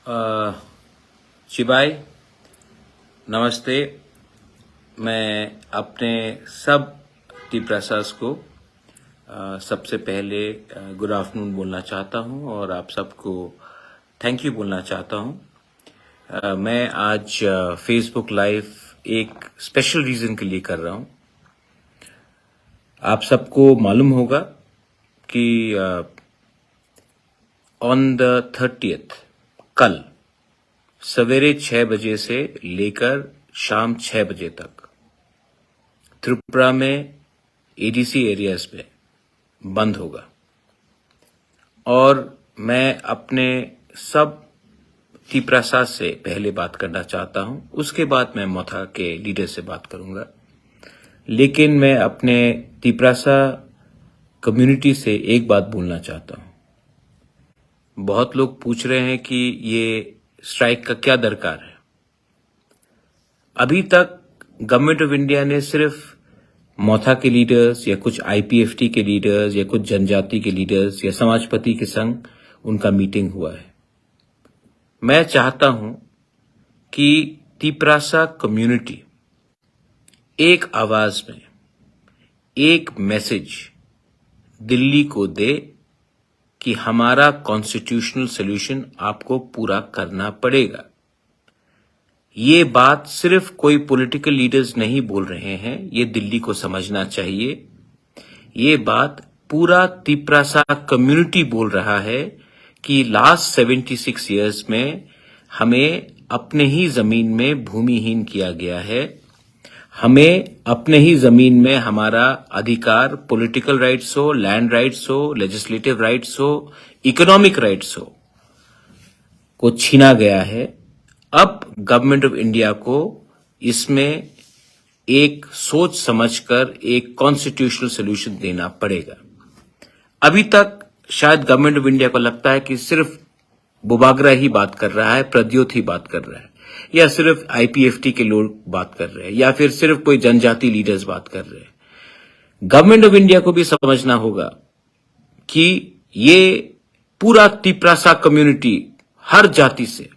शिवाय नमस्ते। मैं अपने सब टीप्रसास को सबसे पहले गुड आफ्टरनून बोलना चाहता हूं और आप सबको थैंक यू बोलना चाहता हूं। मैं आज फेसबुक लाइव एक स्पेशल रीजन के लिए कर रहा हूं। आप सबको मालूम होगा कि ऑन द 30th कल सवेरे 6 बजे से लेकर शाम 6 बजे तक त्रिपुरा में एडीसी एरियाज में बंद होगा और मैं अपने सब टीप्रसास से पहले बात करना चाहता हूं, उसके बाद मैं मोथा के लीडर से बात करूंगा। लेकिन मैं अपने टीप्रसा कम्युनिटी से एक बात बोलना चाहता हूं। बहुत लोग पूछ रहे हैं कि ये स्ट्राइक का क्या दरकार है। अभी तक गवर्नमेंट ऑफ इंडिया ने सिर्फ मोथा के लीडर्स या कुछ आईपीएफटी के लीडर्स या कुछ जनजाति के लीडर्स या समाजपति के संग उनका मीटिंग हुआ है। मैं चाहता हूं कि टीप्रसा कम्युनिटी एक आवाज में एक मैसेज दिल्ली को दे कि हमारा कॉन्स्टिट्यूशनल सॉल्यूशन आपको पूरा करना पड़ेगा। ये बात सिर्फ कोई पॉलिटिकल लीडर्स नहीं बोल रहे हैं, ये दिल्ली को समझना चाहिए। ये बात पूरा टीप्रसा कम्युनिटी बोल रहा है कि लास्ट 76 इयर्स में हमें अपने ही जमीन में भूमिहीन किया गया है। हमें अपने ही जमीन में हमारा अधिकार, पॉलिटिकल राइट्स हो, लैंड राइट्स हो, लेजिस्लेटिव राइट्स हो, इकोनॉमिक राइट्स हो, को छीना गया है। अब गवर्नमेंट ऑफ इंडिया को इसमें एक सोच समझकर एक कॉन्स्टिट्यूशनल सॉल्यूशन देना पड़ेगा। अभी तक शायद गवर्नमेंट ऑफ इंडिया को लगता है कि सिर्फ बुबागरा ही बात कर रहा है, प्रद्योत ही बात कर रहा है, या सिर्फ आईपीएफटी के लोग बात कर रहे हैं, या फिर सिर्फ कोई जनजाति लीडर्स बात कर रहे हैं। गवर्नमेंट ऑफ इंडिया को भी समझना होगा कि ये पूरा टीप्रसा कम्युनिटी, हर जाति से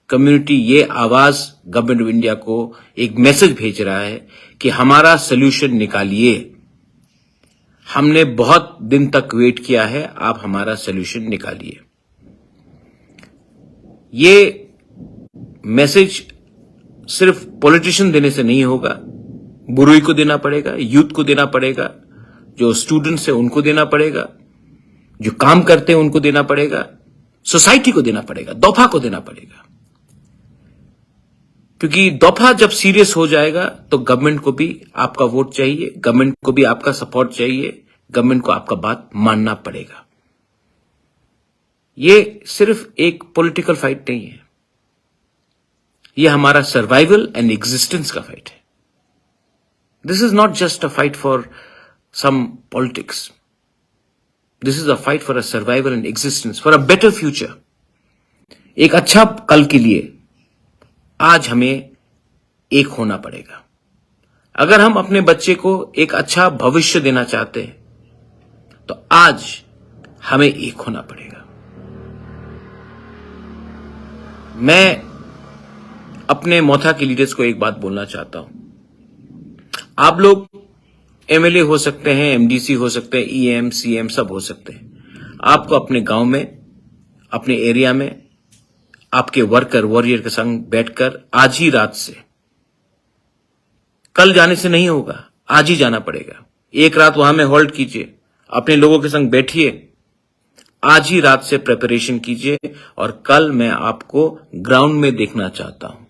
कम्युनिटी, ये आवाज गवर्नमेंट ऑफ इंडिया को एक मैसेज भेज रहा है कि हमारा सॉल्यूशन निकालिए। हमने बहुत दिन तक वेट किया है, आप हमारा सॉल्यूशन निकालिए। ये मैसेज सिर्फ पॉलिटिशियन देने से नहीं होगा, बुरुई को देना पड़ेगा, यूथ को देना पड़ेगा, जो स्टूडेंट्स हैं उनको देना पड़ेगा, जो काम करते हैं उनको देना पड़ेगा, सोसाइटी को देना पड़ेगा, दफा को देना पड़ेगा। क्योंकि दफा जब सीरियस हो जाएगा तो गवर्नमेंट को भी आपका वोट चाहिए, गवर्नमेंट को भी आपका सपोर्ट चाहिए, गवर्नमेंट को आपका बात मानना पड़ेगा। ये सिर्फ एक पॉलिटिकल फाइट नहीं है, ये हमारा सर्वाइवल एंड एग्जिस्टेंस का फाइट है। This is not just a fight for some politics, this is a fight for a survival and existence, for a better future. एक अच्छा कल के लिए आज हमें एक होना पड़ेगा। अगर हम अपने बच्चे को एक अच्छा भविष्य देना चाहते हैं तो आज हमें एक होना पड़ेगा। मैं अपने मोथा के लीडर्स को एक बात बोलना चाहता हूं। आप लोग एमएलए हो सकते हैं, एमडीसी हो सकते हैं, ईएम, सीएम सब हो सकते हैं। आपको अपने गांव में, अपने एरिया में आपके वर्कर वॉरियर के संग बैठकर आज ही रात से, कल जाने से नहीं होगा, आज ही जाना पड़ेगा। एक रात वहां में होल्ड कीजिए, अपने लोगों के संग बैठिए, आज ही रात से प्रिपरेशन कीजिए और कल मैं आपको ग्राउंड में देखना चाहता हूं।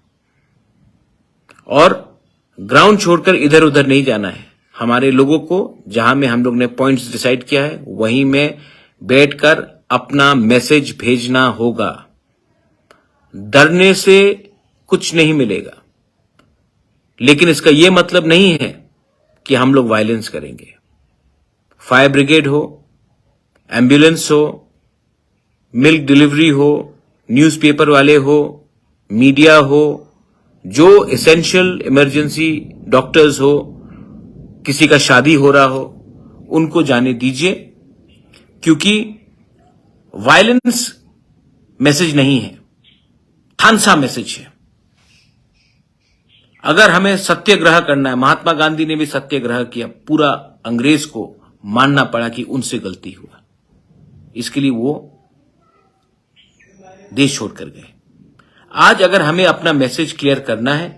और ग्राउंड छोड़कर इधर उधर नहीं जाना है। हमारे लोगों को जहां में हम लोग ने पॉइंट्स डिसाइड किया है वहीं में बैठकर अपना मैसेज भेजना होगा। डरने से कुछ नहीं मिलेगा, लेकिन इसका यह मतलब नहीं है कि हम लोग वायलेंस करेंगे। फायर ब्रिगेड हो, एम्बुलेंस हो, मिल्क डिलीवरी हो, न्यूज़पेपर वाले हो, मीडिया हो, जो एसेंशियल इमरजेंसी डॉक्टर्स हो, किसी का शादी हो रहा हो, उनको जाने दीजिए। क्योंकि वायलेंस मैसेज नहीं है, थानसा मैसेज है। अगर हमें सत्याग्रह करना है, महात्मा गांधी ने भी सत्याग्रह किया, पूरा अंग्रेज को मानना पड़ा कि उनसे गलती हुआ, इसके लिए वो देश छोड़कर गए। आज अगर हमें अपना मैसेज क्लियर करना है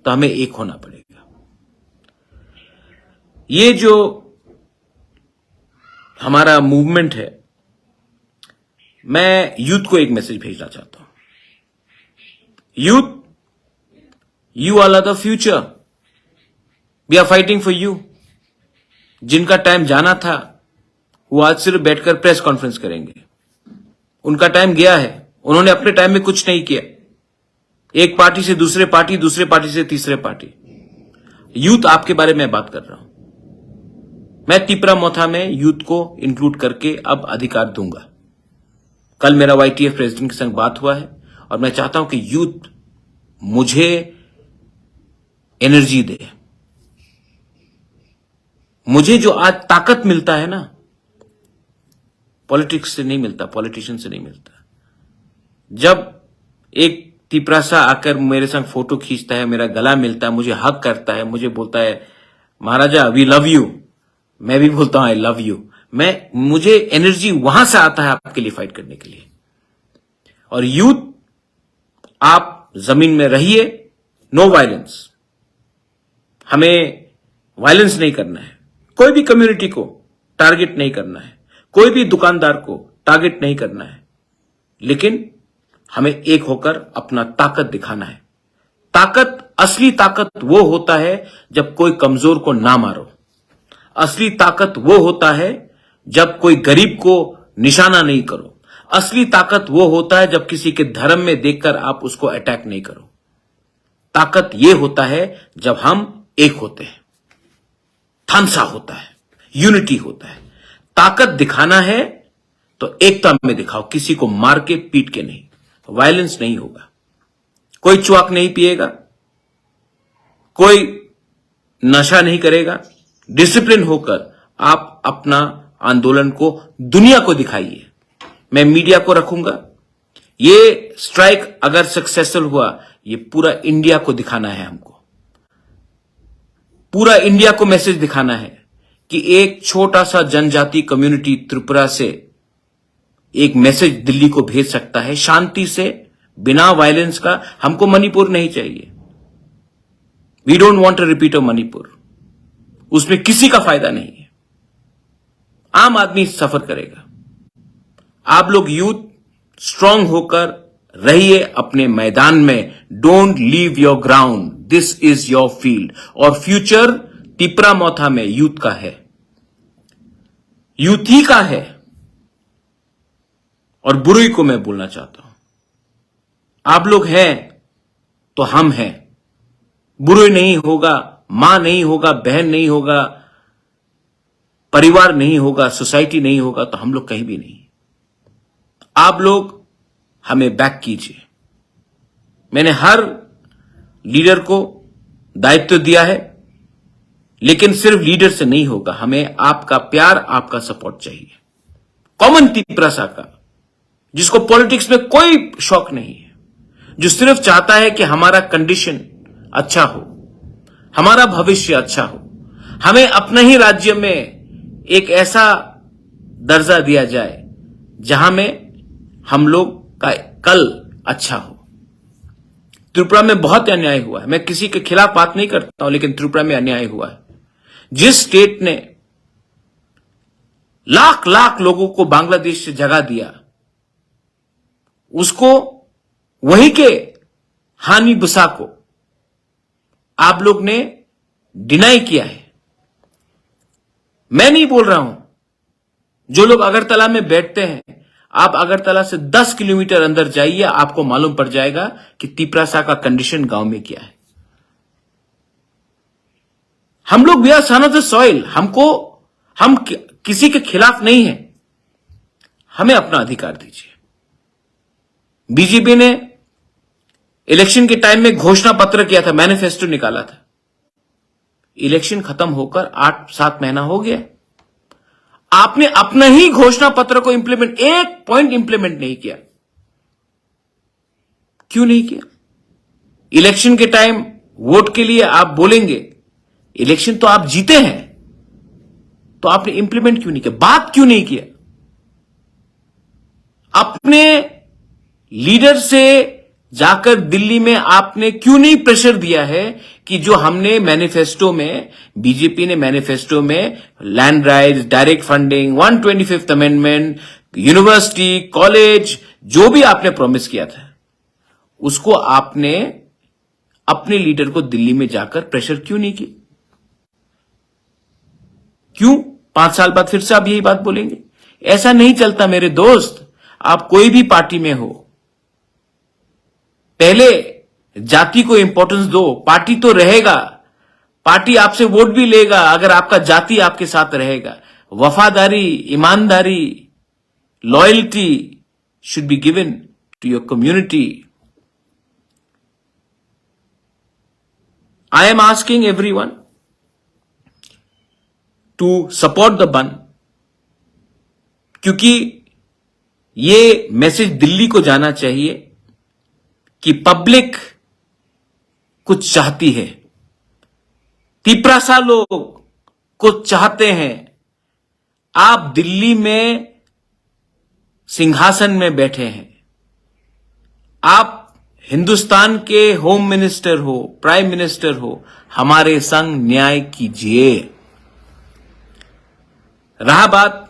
तो हमें एक होना पड़ेगा। ये जो हमारा मूवमेंट है, मैं यूथ को एक मैसेज भेजना चाहता हूं। Youth, you all are the future, we are fighting for you. जिनका टाइम जाना था वो आज सिर्फ बैठकर प्रेस कॉन्फ्रेंस करेंगे, उनका टाइम गया है। उन्होंने अपने टाइम में कुछ नहीं किया, एक पार्टी से दूसरे पार्टी, दूसरे पार्टी से तीसरे पार्टी। यूथ आपके बारे में बात कर रहा हूं। मैं तिपरा मोथा में यूथ को इंक्लूड करके अब अधिकार दूंगा। कल मेरा YTF प्रेसिडेंट के संग बात हुआ है और मैं चाहता हूं कि यूथ मुझे एनर्जी दे। मुझे जो आज ताकत मिलता है ना, पॉलिटिक्स से नहीं मिलता, पॉलिटिशियन से नहीं मिलता। जब एक तिपरासा आकर मेरे संग फोटो खींचता है, मेरा गला मिलता है, मुझे हक करता है, मुझे बोलता है महाराजा वी लव यू, मैं भी बोलता हूं आई लव यू। मुझे एनर्जी वहां से आता है आपके लिए फाइट करने के लिए। और यूथ, आप जमीन में रहिए, नो वायलेंस। हमें वायलेंस नहीं करना है, कोई भी कम्युनिटी को टारगेट नहीं करना है, कोई भी दुकानदार को टारगेट नहीं करना है, लेकिन हमें एक होकर अपना ताकत दिखाना है। ताकत, असली ताकत वो होता है जब कोई कमजोर को ना मारो। असली ताकत वो होता है जब कोई गरीब को निशाना नहीं करो। असली ताकत वो होता है जब किसी के धर्म में देखकर आप उसको अटैक नहीं करो। ताकत ये होता है जब हम एक होते हैं, थानसा होता है, यूनिटी होता है। ताकत दिखाना है तो एकता में दिखाओ, किसी को मार के पीट के नहीं। वायलेंस नहीं होगा, कोई चुआक नहीं पिएगा, कोई नशा नहीं करेगा। डिसिप्लिन होकर आप अपना आंदोलन को दुनिया को दिखाइए। मैं मीडिया को रखूंगा। ये स्ट्राइक अगर सक्सेसफुल हुआ, ये पूरा इंडिया को दिखाना है हमको। पूरा इंडिया को मैसेज दिखाना है कि एक छोटा सा जनजाति कम्युनिटी त्रिपुरा से एक मैसेज दिल्ली को भेज सकता है, शांति से, बिना वायलेंस का। हमको मणिपुर नहीं चाहिए। We don't want to repeat of Manipur. उसमें किसी का फायदा नहीं है, आम आदमी सफर करेगा। आप लोग यूथ स्ट्रांग होकर रहिए अपने मैदान में। Don't leave your ground, this is your field. और फ्यूचर तिपरा मोथा में यूथ का है, यूथ ही का है। और बुरुई को मैं बोलना चाहता हूं, आप लोग हैं तो हम हैं। बुरुई नहीं होगा, मां नहीं होगा, बहन नहीं होगा, परिवार नहीं होगा, सोसाइटी नहीं होगा, तो हम लोग कहीं भी नहीं। आप लोग हमें बैक कीजिए। मैंने हर लीडर को दायित्व दिया है, लेकिन सिर्फ लीडर से नहीं होगा। हमें आपका प्यार, आपका सपोर्ट चाहिए। कॉमन तिपरासा का, जिसको पॉलिटिक्स में कोई शौक नहीं है, जो सिर्फ चाहता है कि हमारा कंडीशन अच्छा हो, हमारा भविष्य अच्छा हो। हमें अपने ही राज्य में एक ऐसा दर्जा दिया जाए जहां में हम लोग का कल अच्छा हो। त्रिपुरा में बहुत अन्याय हुआ है। मैं किसी के खिलाफ बात नहीं करता हूं, लेकिन त्रिपुरा में अन्याय हुआ है। जिस स्टेट ने लाख लाख लोगों को बांग्लादेश से जगा दिया, उसको, वहीं के हानि बुसा को आप लोग ने डिनाई किया है। मैं नहीं बोल रहा हूं। जो लोग अगरतला में बैठते हैं, आप अगरतला से 10 किलोमीटर अंदर जाइए, आपको मालूम पड़ जाएगा कि तिपरासा का कंडीशन गांव में क्या है। हम लोग we are son of the soil. हम किसी के खिलाफ नहीं है। हमें अपना अधिकार दीजिए। बीजेपी ने इलेक्शन के टाइम में घोषणा पत्र किया था, मैनिफेस्टो निकाला था। इलेक्शन खत्म होकर 8-7 महीना हो गया, आपने अपना ही घोषणा पत्र को इंप्लीमेंट, एक पॉइंट इंप्लीमेंट नहीं किया। क्यों नहीं किया? इलेक्शन के टाइम वोट के लिए आप बोलेंगे, इलेक्शन तो आप जीते हैं, तो आपने इंप्लीमेंट क्यों नहीं किया? बात क्यों नहीं किया? अपने लीडर से जाकर दिल्ली में आपने क्यों नहीं प्रेशर दिया है कि जो हमने मैनिफेस्टो में, बीजेपी ने मैनिफेस्टो में land rights, direct funding, 125th amendment, university, college, जो भी आपने प्रॉमिस किया था, उसको आपने अपने लीडर को दिल्ली में जाकर प्रेशर क्यों नहीं किया? क्यों 5 साल बाद फिर से आप यही बात बोलेंगे? ऐसा नहीं चलता मेरे दोस्त। आप कोई भी पार्टी में हो, पहले जाति को इंपॉर्टेंस दो। पार्टी तो रहेगा, पार्टी आपसे वोट भी लेगा अगर आपका जाति आपके साथ रहेगा। वफादारी, ईमानदारी, loyalty should be given to your community. I am asking everyone to support the बंद, क्योंकि ये मैसेज दिल्ली को जाना चाहिए कि पब्लिक कुछ चाहती है। तिपरासा लोग कुछ चाहते हैं। आप दिल्ली में सिंहासन में बैठे हैं, आप हिंदुस्तान के होम मिनिस्टर हो, प्राइम मिनिस्टर हो, हमारे संग न्याय कीजिए। रहा बात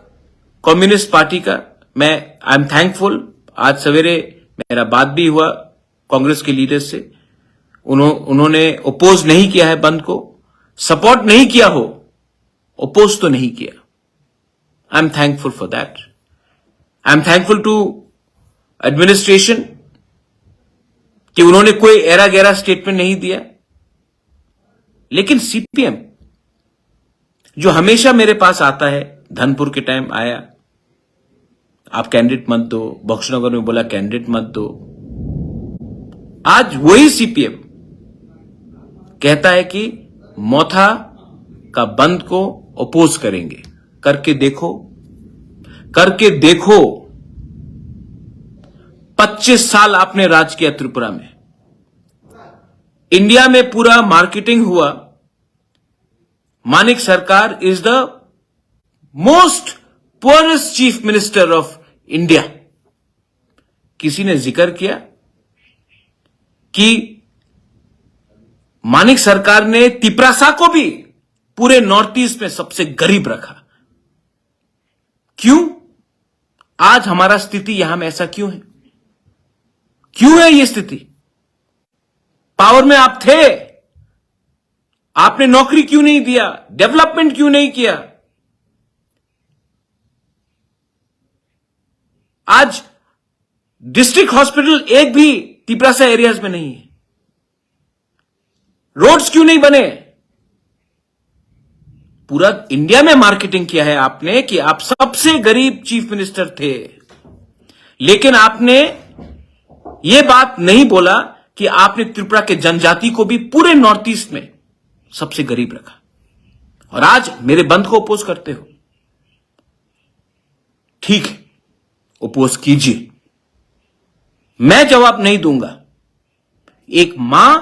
कम्युनिस्ट पार्टी का, मैं आई एम थैंकफुल। आज सवेरे मेरा बात भी हुआ कांग्रेस के लीडर से, उन्होंने ओपोज नहीं किया है बंद को, सपोर्ट नहीं किया हो, ओपोज तो नहीं किया। I am thankful for that. I am thankful to administration कि उन्होंने कोई एरा गैरा स्टेटमेंट नहीं दिया। लेकिन सीपीएम जो हमेशा मेरे पास आता है, धनपुर के टाइम आया, आप कैंडिडेट मत दो, बख्शनगर में बोला कैंडिडेट मत दो। आज वही सीपीएम कहता है कि मोथा का बंद को अपोज करेंगे। करके देखो, करके देखो। 25 साल आपने राज किया त्रिपुरा में, इंडिया में पूरा मार्केटिंग हुआ। मानिक सरकार is the most poorest chief minister of India. किसी ने जिक्र किया कि मानिक सरकार ने तिपरासा को भी पूरे नॉर्थ ईस्ट में सबसे गरीब रखा। क्यों? आज हमारा स्थिति यहां में ऐसा क्यों है? क्यों है ये स्थिति? पावर में आप थे, आपने नौकरी क्यों नहीं दिया? डेवलपमेंट क्यों नहीं किया? आज डिस्ट्रिक्ट हॉस्पिटल एक भी तिपरासा एरियाज में नहीं है। रोड्स क्यों नहीं बने? पूरा इंडिया में मार्केटिंग किया है आपने कि आप सबसे गरीब चीफ मिनिस्टर थे, लेकिन आपने यह बात नहीं बोला कि आपने त्रिपुरा के जनजाति को भी पूरे नॉर्थ ईस्ट में सबसे गरीब रखा। और आज मेरे बंद को अपोज करते हो। ठीक है, अपोज कीजिए, मैं जवाब नहीं दूंगा। एक मां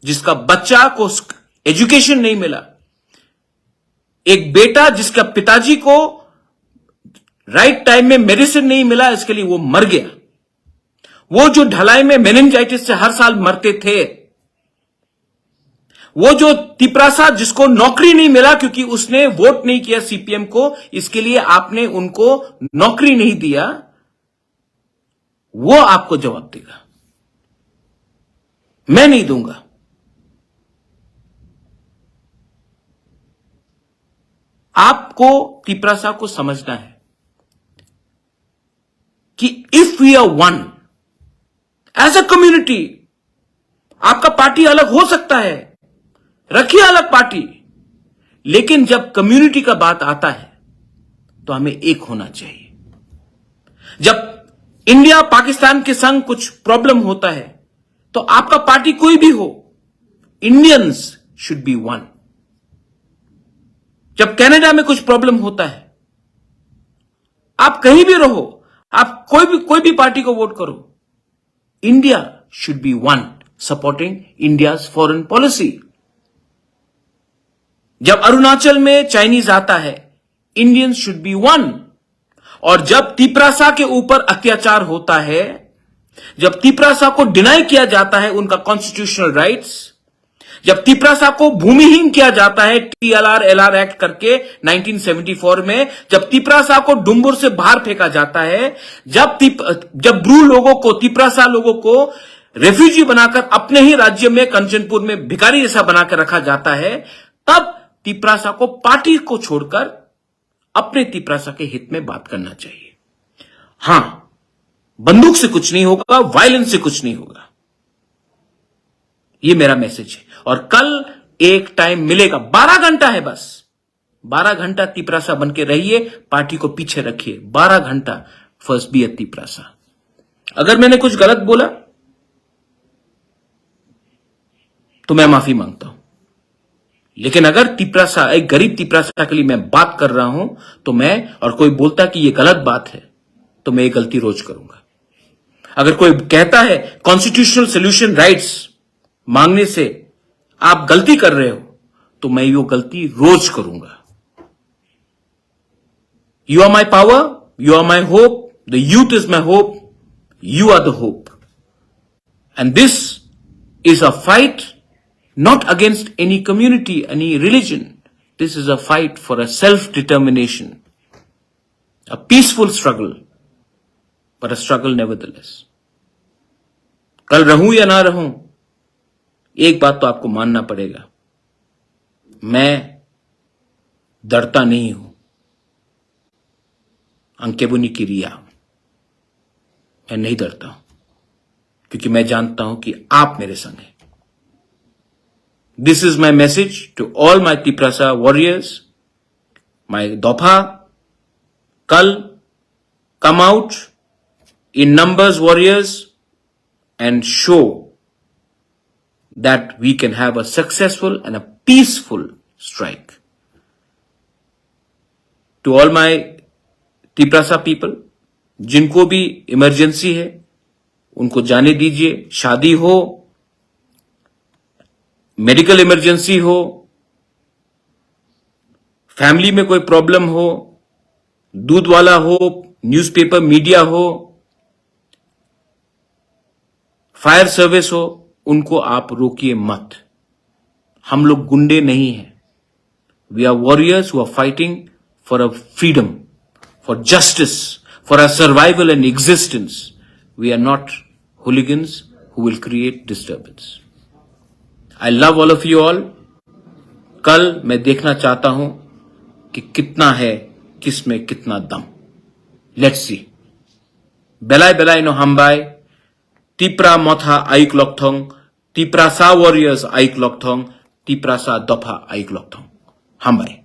जिसका बच्चा को एजुकेशन नहीं मिला, एक बेटा जिसका पिताजी को राइट टाइम में मेडिसिन नहीं मिला, इसके लिए वो मर गया। वो जो ढलाई में मेनिंजाइटिस से हर साल मरते थे, वो जो तिपरासा जिसको नौकरी नहीं मिला क्योंकि उसने वोट नहीं किया सीपीएम को, इसके लिए आपने उनको नौकरी नहीं दिया, वो आपको जवाब देगा। मैं नहीं दूंगा। आपको तिपरासा को समझना है कि if we are one as a community, आपका पार्टी अलग हो सकता है, रखिए अलग पार्टी, लेकिन जब कम्युनिटी का बात आता है तो हमें एक होना चाहिए। जब इंडिया पाकिस्तान के संग कुछ प्रॉब्लम होता है तो आपका पार्टी कोई भी हो, इंडियंस शुड बी वन। जब कनाडा में कुछ प्रॉब्लम होता है, आप कहीं भी रहो, आप कोई भी पार्टी को वोट करो, India should be one, supporting India's foreign policy. जब अरुणाचल में चाइनीज आता है, इंडियंस शुड बी वन. और जब तिपरासा के ऊपर अत्याचार होता है, जब तिपरासा को डिनाई किया जाता है उनका कॉन्स्टिट्यूशनल राइट्स, जब तिपरासा को भूमिहीन किया जाता है टीएलआर एलआर एक्ट करके 1974 में, जब तिपरासा को डुम्बुर से बाहर फेंका जाता है, जब ब्रू लोगों को, तिपरासा लोगों को रेफ्यूजी बनाकर अपने ही राज्य में कंचनपुर में भिखारी जैसा बनाकर रखा जाता है, तब तिपरासा को पार्टी को छोड़कर अपने तिपरासा के हित में बात करना चाहिए. हां, बंदूक से कुछ नहीं होगा, वायलेंस से कुछ नहीं होगा. ये मेरा मैसेज है. और कल एक टाइम मिलेगा, 12 घंटा है बस, 12 घंटा तिपरासा बन के रहिए, पार्टी को पीछे रखिए. 12 घंटा फर्स्ट बी ए तिपरासा. अगर मैंने कुछ गलत बोला तो मैं माफी मांगता हूं, लेकिन अगर तिपरासा, एक गरीब तिपरासा के लिए मैं बात कर रहा हूं, तो मैं, और कोई बोलता कि यह गलत बात है, तो मैं ये गलती रोज करूंगा. अगर कोई कहता है कॉन्स्टिट्यूशनल सोल्यूशन राइट्स मांगने से आप गलती कर रहे हो, तो मैं वो गलती रोज करूंगा. You are my power, you are my hope, the youth is my hope, you are the hope. And this is a fight not against any community, any religion. This is a fight for a self-determination, a peaceful struggle, but a struggle nevertheless. कल रहूं या ना रहूं, एक बात तो आपको मानना पड़ेगा, मैं डरता नहीं हूं. अंकेबुनी की रिया, मैं नहीं डरता हूं, क्योंकि मैं जानता हूं कि आप मेरे संग हैं. This is my message to all my Tiprasa warriors, my Dopha. Kal, come out in numbers, warriors, and show that we can have a successful and a peaceful strike. To all my Tiprasa people, जिनको भी emergency है, उनको जाने दीजिए. शादी हो, medical emergency हो, family में कोई प्रॉब्लम हो, दूध वाला हो, न्यूज़पेपर मीडिया हो, फायर सर्विस हो, उनको आप रोकिए मत. हम लोग गुंडे नहीं हैं. We are warriors who are fighting for a freedom, for justice, for a survival and existence. We are not hooligans who will create disturbance. I love all of you all. कल मैं देखना चाहता हूं कि कितना है, किस में कितना दम. Let's see. Belai belai no hambai. Tipra motha aik lokthong. Tiprasa warriors aik lokthong. Tiprasa dopha aik lokthong. Hambai.